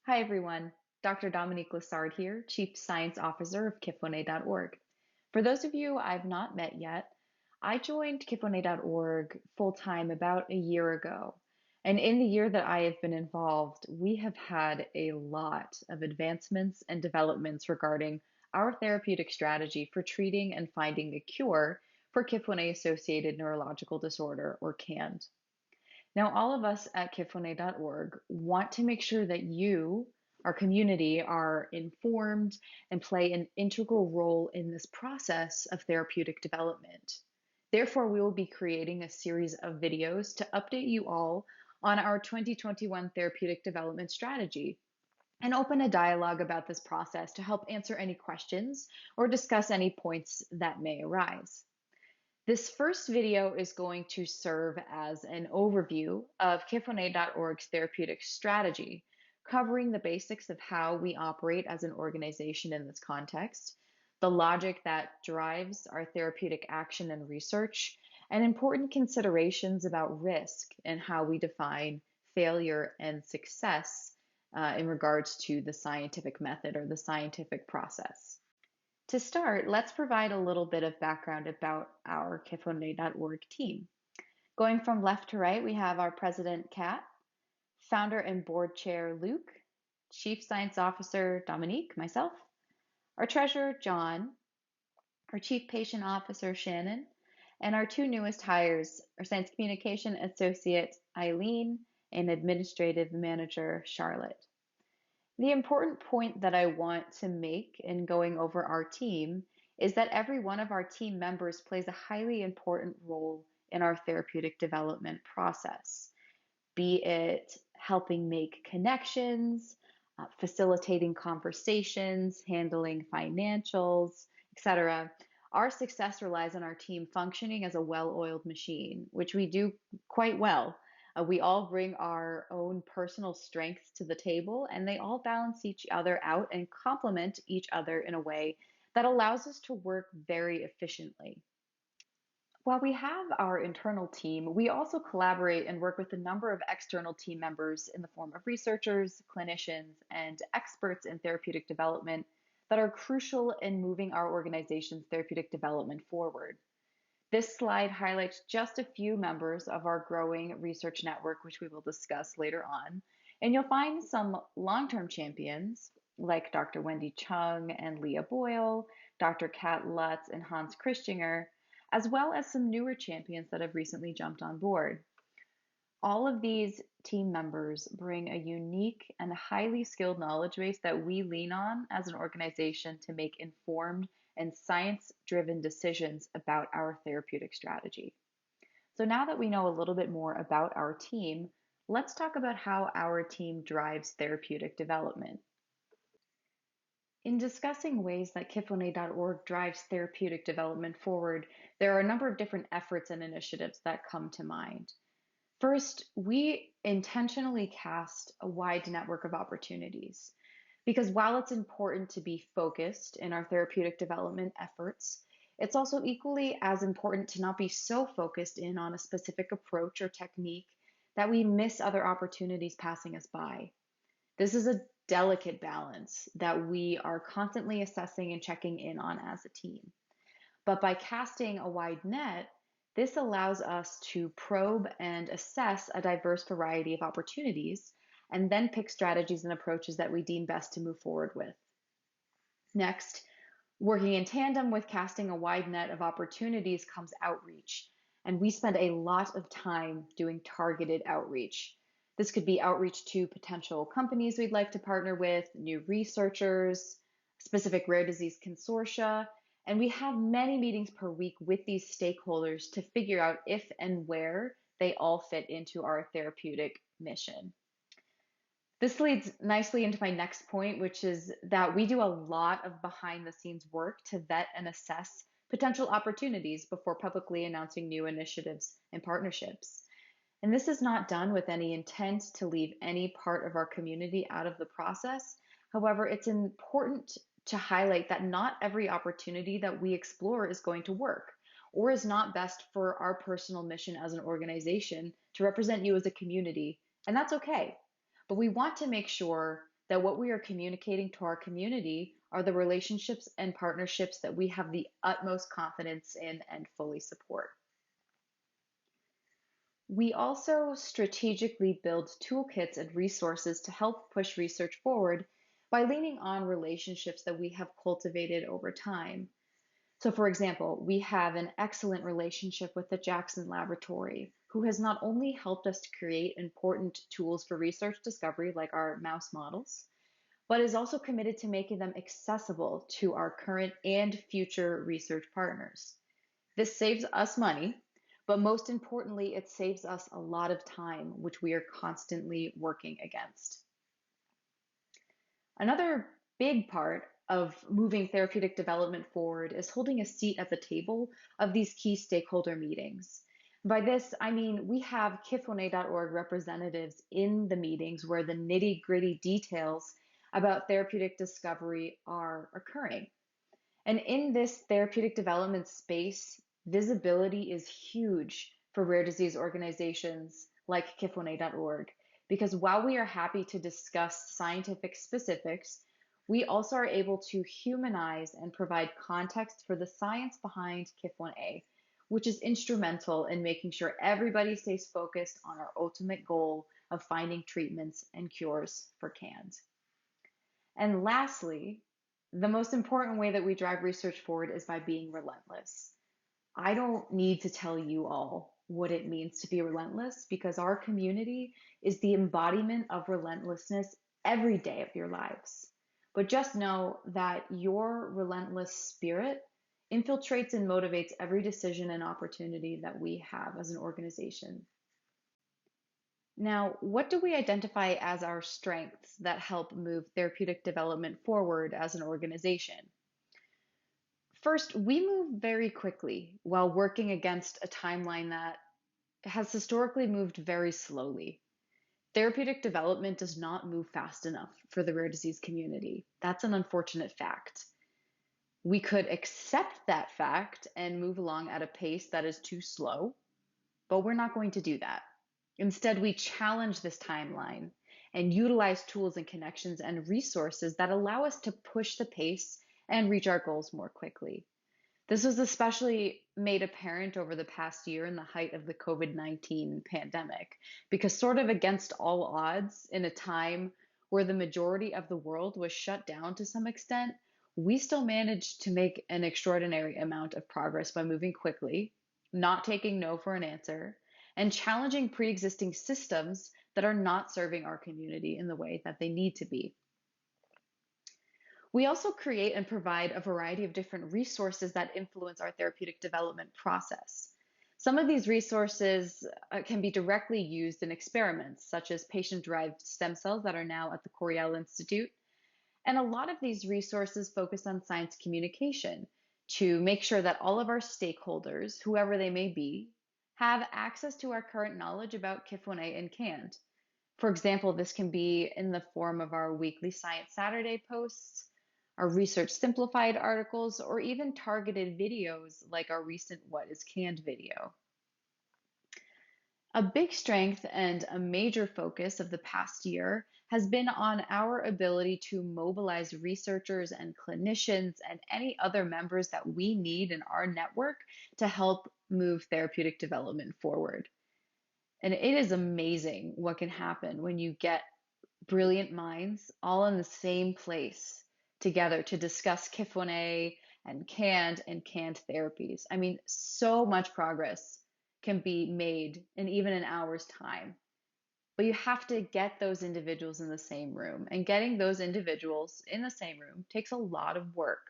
Hi, everyone. Dr. Dominique Lessard here, Chief Science Officer of KIFONE.org. For those of you I've not met yet, I joined KIFONE.org full-time about a year ago. And in the year that I have been involved, we have had a lot of advancements and developments regarding our therapeutic strategy for treating and finding a cure for KIFONE-associated neurological disorder, or CAND. Now, all of us at KIFONE.org want to make sure that you, our community, are informed and play an integral role in this process of therapeutic development. Therefore, we will be creating a series of videos to update you all on our 2021 therapeutic development strategy and open a dialogue about this process to help answer any questions or discuss any points that may arise. This first video is going to serve as an overview of KIFONE.org's therapeutic strategy, covering the basics of how we operate as an organization in this context, the logic that drives our therapeutic action and research, and important considerations about risk and how we define failure and success in regards to the scientific method or the scientific process. To start, let's provide a little bit of background about our KIFONE.org team. Going from left to right, we have our president, Kat, founder and board chair, Luke, chief science officer, Dominique, myself, our treasurer, John, our chief patient officer, Shannon, and our two newest hires, our science communication associate, Eileen, and administrative manager, Charlotte. The important point that I want to make in going over our team is that every one of our team members plays a highly important role in our therapeutic development process, be it helping make connections, facilitating conversations, handling financials, etc. Our success relies on our team functioning as a well-oiled machine, which we do quite well. We all bring our own personal strengths to the table, and they all balance each other out and complement each other in a way that allows us to work very efficiently. While we have our internal team, we also collaborate and work with a number of external team members in the form of researchers, clinicians, and experts in therapeutic development that are crucial in moving our organization's therapeutic development forward. This slide highlights just a few members of our growing research network, which we will discuss later on. And you'll find some long-term champions like Dr. Wendy Chung and Leah Boyle, Dr. Kat Lutz and Hans Christinger, as well as some newer champions that have recently jumped on board. All of these team members bring a unique and highly skilled knowledge base that we lean on as an organization to make informed and science-driven decisions about our therapeutic strategy. So now that we know a little bit more about our team, let's talk about how our team drives therapeutic development. In discussing ways that KIFONE.org drives therapeutic development forward, there are a number of different efforts and initiatives that come to mind. First, we intentionally cast a wide network of opportunities because while it's important to be focused in our therapeutic development efforts, it's also equally as important to not be so focused in on a specific approach or technique that we miss other opportunities passing us by. This is a delicate balance that we are constantly assessing and checking in on as a team. But by casting a wide net, this allows us to probe and assess a diverse variety of opportunities and then pick strategies and approaches that we deem best to move forward with. Next, working in tandem with casting a wide net of opportunities comes outreach, and we spend a lot of time doing targeted outreach. This could be outreach to potential companies we'd like to partner with, new researchers, specific rare disease consortia, and we have many meetings per week with these stakeholders to figure out if and where they all fit into our therapeutic mission. This leads nicely into my next point, which is that we do a lot of behind the scenes work to vet and assess potential opportunities before publicly announcing new initiatives and partnerships. And this is not done with any intent to leave any part of our community out of the process. However, it's important to highlight that not every opportunity that we explore is going to work or is not best for our personal mission as an organization to represent you as a community, and that's okay. But we want to make sure that what we are communicating to our community are the relationships and partnerships that we have the utmost confidence in and fully support. We also strategically build toolkits and resources to help push research forward by leaning on relationships that we have cultivated over time. So, for example, we have an excellent relationship with the Jackson Laboratory, who has not only helped us to create important tools for research discovery, like our mouse models, but is also committed to making them accessible to our current and future research partners. This saves us money, but most importantly, it saves us a lot of time, which we are constantly working against. Another big part of moving therapeutic development forward is holding a seat at the table of these key stakeholder meetings. By this, I mean we have KIF1A.org representatives in the meetings where the nitty-gritty details about therapeutic discovery are occurring. And in this therapeutic development space, visibility is huge for rare disease organizations like KIF1A.org, because while we are happy to discuss scientific specifics, we also are able to humanize and provide context for the science behind KIF1A, which is instrumental in making sure everybody stays focused on our ultimate goal of finding treatments and cures for CAND. And lastly, the most important way that we drive research forward is by being relentless. I don't need to tell you all what it means to be relentless because our community is the embodiment of relentlessness every day of your lives. But just know that your relentless spirit infiltrates and motivates every decision and opportunity that we have as an organization. Now, what do we identify as our strengths that help move therapeutic development forward as an organization? First, we move very quickly while working against a timeline that has historically moved very slowly. Therapeutic development does not move fast enough for the rare disease community. That's an unfortunate fact. We could accept that fact and move along at a pace that is too slow, but we're not going to do that. Instead, we challenge this timeline and utilize tools and connections and resources that allow us to push the pace and reach our goals more quickly. This was especially made apparent over the past year in the height of the COVID-19 pandemic, because sort of against all odds, in a time where the majority of the world was shut down to some extent, we still managed to make an extraordinary amount of progress by moving quickly, not taking no for an answer, and challenging pre-existing systems that are not serving our community in the way that they need to be. We also create and provide a variety of different resources that influence our therapeutic development process. Some of these resources can be directly used in experiments, such as patient-derived stem cells that are now at the Coriell Institute. And a lot of these resources focus on science communication to make sure that all of our stakeholders, whoever they may be, have access to our current knowledge about KIF1A and CAND. For example, this can be in the form of our weekly Science Saturday posts, our Research Simplified articles, or even targeted videos like our recent What is CAND video. A big strength and a major focus of the past year has been on our ability to mobilize researchers and clinicians and any other members that we need in our network to help move therapeutic development forward. And it is amazing what can happen when you get brilliant minds all in the same place together to discuss KIF1A and CAND therapies. I mean, so much progress can be made in even an hour's time. But you have to get those individuals in the same room. And getting those individuals in the same room takes a lot of work.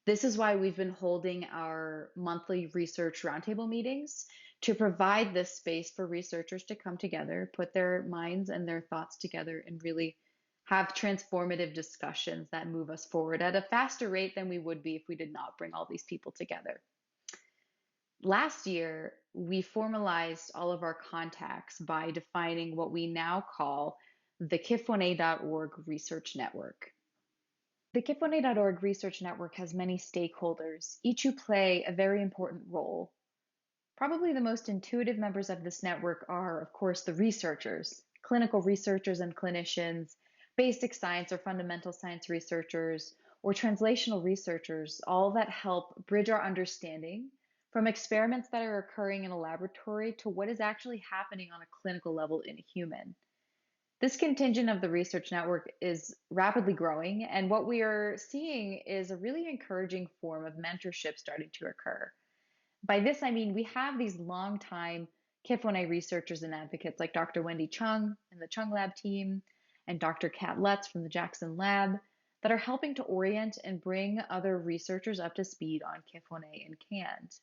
This is why we've been holding our monthly research roundtable meetings to provide this space for researchers to come together, put their minds and their thoughts together, and really have transformative discussions that move us forward at a faster rate than we would be if we did not bring all these people together. Last year, we formalized all of our contacts by defining what we now call the KIF1A.org Research Network. The KIF1A.org Research Network has many stakeholders, each who play a very important role. Probably the most intuitive members of this network are, of course, the researchers, clinical researchers and clinicians, basic science or fundamental science researchers, or translational researchers, all that help bridge our understanding from experiments that are occurring in a laboratory to what is actually happening on a clinical level in a human. This contingent of the research network is rapidly growing, and what we are seeing is a really encouraging form of mentorship starting to occur. By this, I mean we have these long-time KIF1A researchers and advocates like Dr. Wendy Chung and the Chung Lab team, and Dr. Kat Lutz from the Jackson Lab that are helping to orient and bring other researchers up to speed on KIF1A and CAND.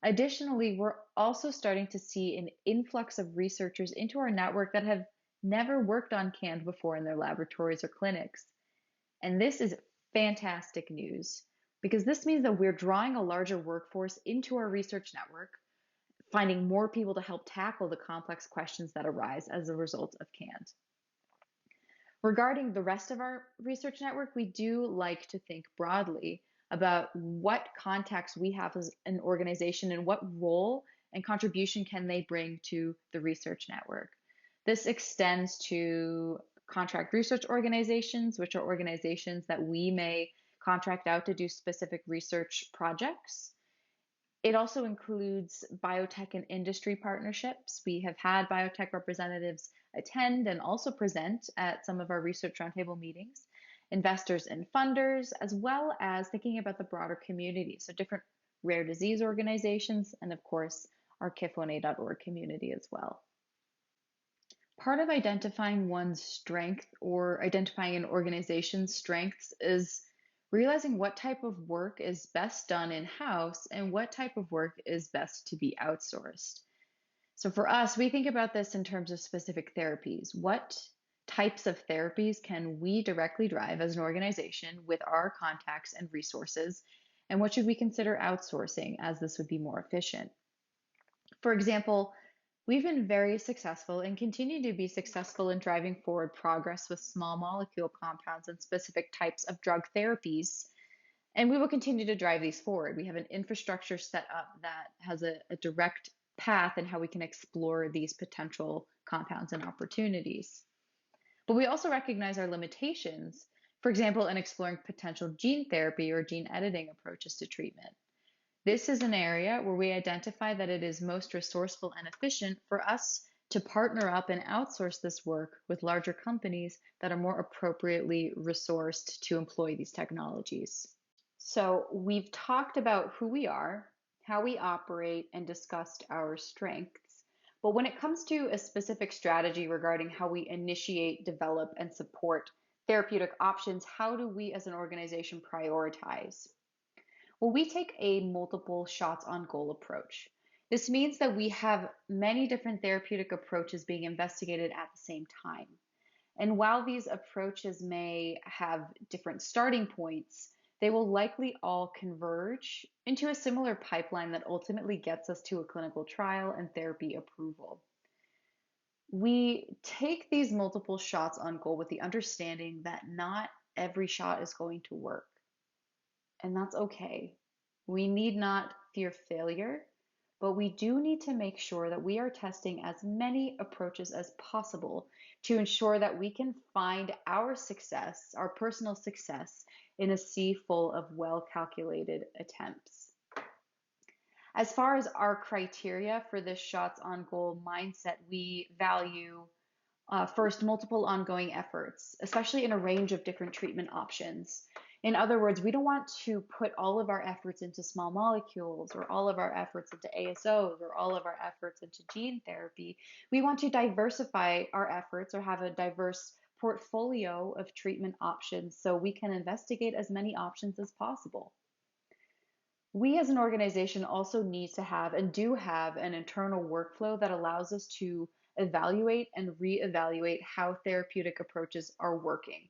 Additionally, we're also starting to see an influx of researchers into our network that have never worked on CAND before in their laboratories or clinics. And this is fantastic news because this means that we're drawing a larger workforce into our research network, finding more people to help tackle the complex questions that arise as a result of CAND. Regarding the rest of our research network, we do like to think broadly about what contacts we have as an organization and what role and contribution can they bring to the research network. This extends to contract research organizations, which are organizations that we may contract out to do specific research projects. It also includes biotech and industry partnerships. We have had biotech representatives attend and also present at some of our research roundtable meetings, investors and funders, as well as thinking about the broader community. So different rare disease organizations, and of course, our KIF1A.org community as well. Part of identifying one's strength or identifying an organization's strengths is realizing what type of work is best done in-house and what type of work is best to be outsourced. So for us, we think about this in terms of specific therapies. What types of therapies can we directly drive as an organization with our contacts and resources? And what should we consider outsourcing as this would be more efficient? For example, we've been very successful and continue to be successful in driving forward progress with small molecule compounds and specific types of drug therapies. And we will continue to drive these forward. We have an infrastructure set up that has a direct path in how we can explore these potential compounds and opportunities. But we also recognize our limitations, for example, in exploring potential gene therapy or gene editing approaches to treatment. This is an area where we identify that it is most resourceful and efficient for us to partner up and outsource this work with larger companies that are more appropriately resourced to employ these technologies. So we've talked about who we are, how we operate, and discussed our strengths. But when it comes to a specific strategy regarding how we initiate, develop, and support therapeutic options, how do we as an organization prioritize? Well, we take a multiple shots on goal approach. This means that we have many different therapeutic approaches being investigated at the same time. And while these approaches may have different starting points, they will likely all converge into a similar pipeline that ultimately gets us to a clinical trial and therapy approval. We take these multiple shots on goal with the understanding that not every shot is going to work. And that's okay. We need not fear failure, but we do need to make sure that we are testing as many approaches as possible to ensure that we can find our success, our personal success, in a sea full of well-calculated attempts. As far as our criteria for this shots on goal mindset, we value first, multiple ongoing efforts, especially in a range of different treatment options. In other words, we don't want to put all of our efforts into small molecules or all of our efforts into ASOs or all of our efforts into gene therapy. We want to diversify our efforts or have a diverse portfolio of treatment options so we can investigate as many options as possible. We as an organization also need to have and do have an internal workflow that allows us to evaluate and reevaluate how therapeutic approaches are working.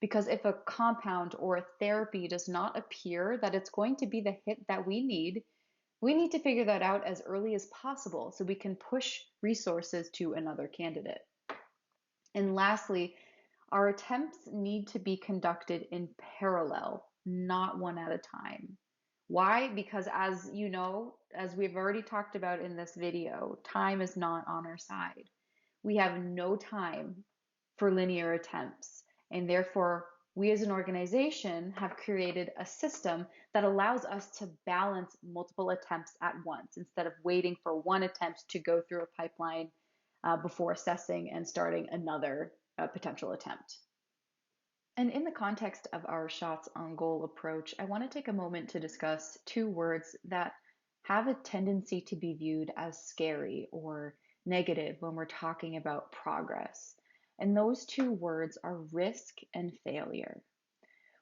Because if a compound or a therapy does not appear that it's going to be the hit that we need to figure that out as early as possible so we can push resources to another candidate. And lastly, our attempts need to be conducted in parallel, not one at a time. Why? Because as you know, as we've already talked about in this video, time is not on our side. We have no time for linear attempts. And therefore, we as an organization have created a system that allows us to balance multiple attempts at once instead of waiting for one attempt to go through a pipeline before assessing and starting another potential attempt. And in the context of our shots on goal approach, I want to take a moment to discuss two words that have a tendency to be viewed as scary or negative when we're talking about progress. And those two words are risk and failure.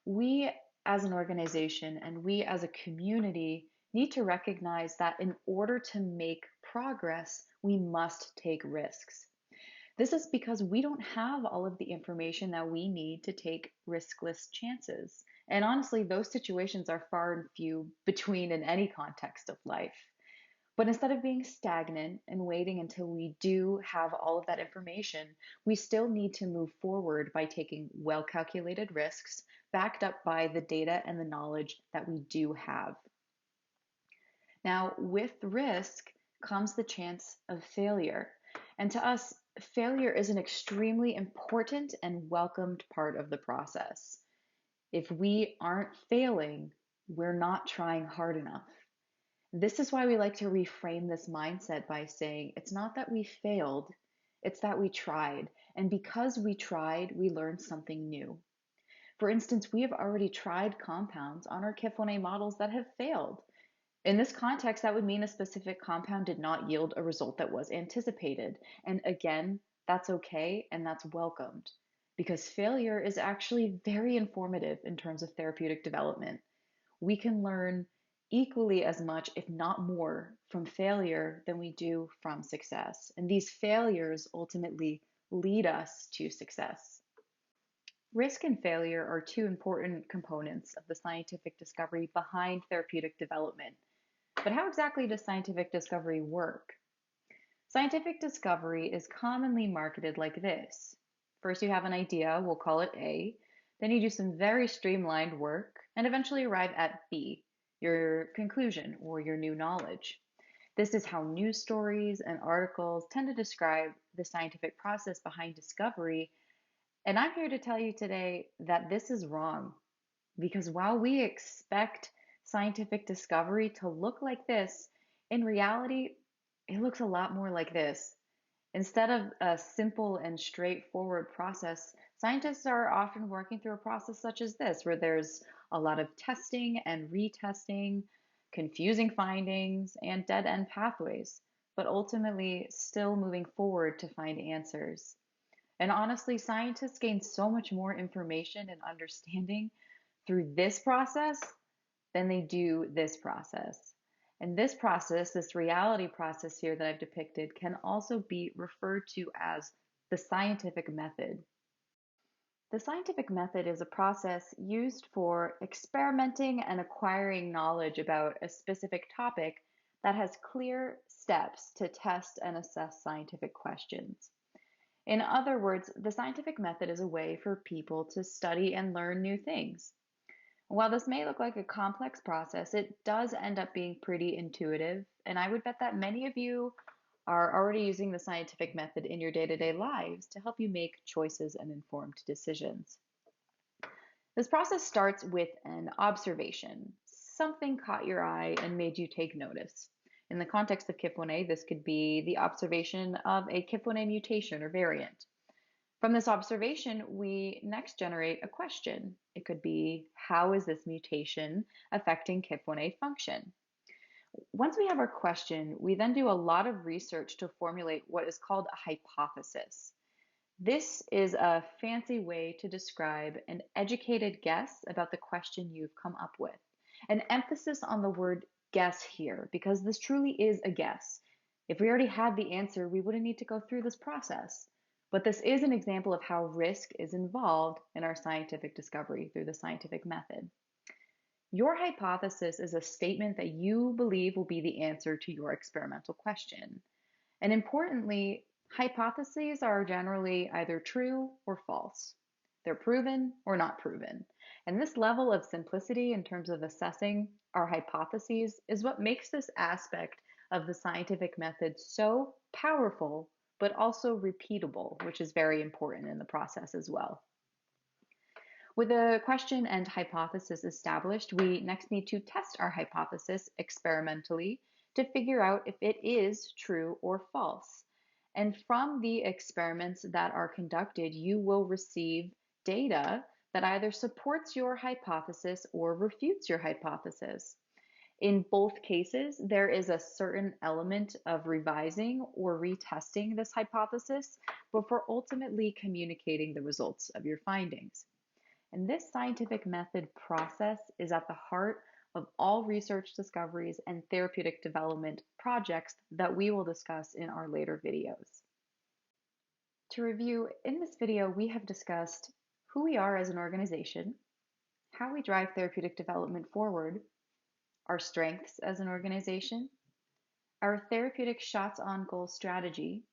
We as an organization and we as a community need to recognize that in order to make progress, we must take risks. This is because we don't have all of the information that we need to take riskless chances. And honestly, those situations are far and few between in any context of life. But instead of being stagnant and waiting until we do have all of that information, we still need to move forward by taking well calculated risks backed up by the data and the knowledge that we do have. Now, with risk comes the chance of failure. And to us, failure is an extremely important and welcomed part of the process. If we aren't failing, we're not trying hard enough. This is why we like to reframe this mindset by saying it's not that we failed, it's that we tried. And because we tried, we learned something new. For instance, we have already tried compounds on our KIF1A models that have failed. In this context, that would mean a specific compound did not yield a result that was anticipated. And again, that's okay and that's welcomed because failure is actually very informative in terms of therapeutic development. We can learn equally as much, if not more, from failure than we do from success. And these failures ultimately lead us to success. Risk and failure are two important components of the scientific discovery behind therapeutic development. But how exactly does scientific discovery work? Scientific discovery is commonly marketed like this. First, you have an idea, we'll call it A. Then you do some very streamlined work and eventually arrive at B, your conclusion or your new knowledge. This is how news stories and articles tend to describe the scientific process behind discovery. And I'm here to tell you today that this is wrong. Because while we expect scientific discovery to look like this, in reality, it looks a lot more like this. Instead of a simple and straightforward process, scientists are often working through a process such as this, where there's a lot of testing and retesting, confusing findings, and dead end pathways, but ultimately still moving forward to find answers. And honestly, scientists gain so much more information and understanding through this process than they do this process. And this process, this reality process here that I've depicted, can also be referred to as the scientific method. The scientific method is a process used for experimenting and acquiring knowledge about a specific topic that has clear steps to test and assess scientific questions. In other words, the scientific method is a way for people to study and learn new things. While this may look like a complex process, it does end up being pretty intuitive, and I would bet that many of you are already using the scientific method in your day-to-day lives to help you make choices and informed decisions. This process starts with an observation. Something caught your eye and made you take notice. In the context of KIF1A, this could be the observation of a KIF1A mutation or variant. From this observation, we next generate a question. It could be, how is this mutation affecting KIF1A function? Once we have our question, we then do a lot of research to formulate what is called a hypothesis. This is a fancy way to describe an educated guess about the question you've come up with. An emphasis on the word guess here, because this truly is a guess. If we already had the answer, we wouldn't need to go through this process. But this is an example of how risk is involved in our scientific discovery through the scientific method. Your hypothesis is a statement that you believe will be the answer to your experimental question. And importantly, hypotheses are generally either true or false. They're proven or not proven. And this level of simplicity in terms of assessing our hypotheses is what makes this aspect of the scientific method so powerful, but also repeatable, which is very important in the process as well. With a question and hypothesis established, we next need to test our hypothesis experimentally to figure out if it is true or false. And from the experiments that are conducted, you will receive data that either supports your hypothesis or refutes your hypothesis. In both cases, there is a certain element of revising or retesting this hypothesis before ultimately communicating the results of your findings. And this scientific method process is at the heart of all research discoveries and therapeutic development projects that we will discuss in our later videos. To review, in this video, we have discussed who we are as an organization, how we drive therapeutic development forward, our strengths as an organization, our therapeutic shots on goal strategy,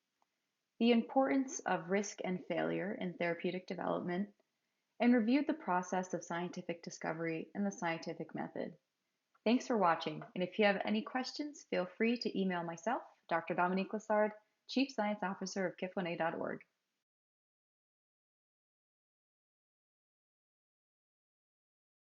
the importance of risk and failure in therapeutic development, and reviewed the process of scientific discovery and the scientific method. Thanks for watching, and if you have any questions, feel free to email myself, Dr. Dominique Lessard, Chief Science Officer of KIF1A.org.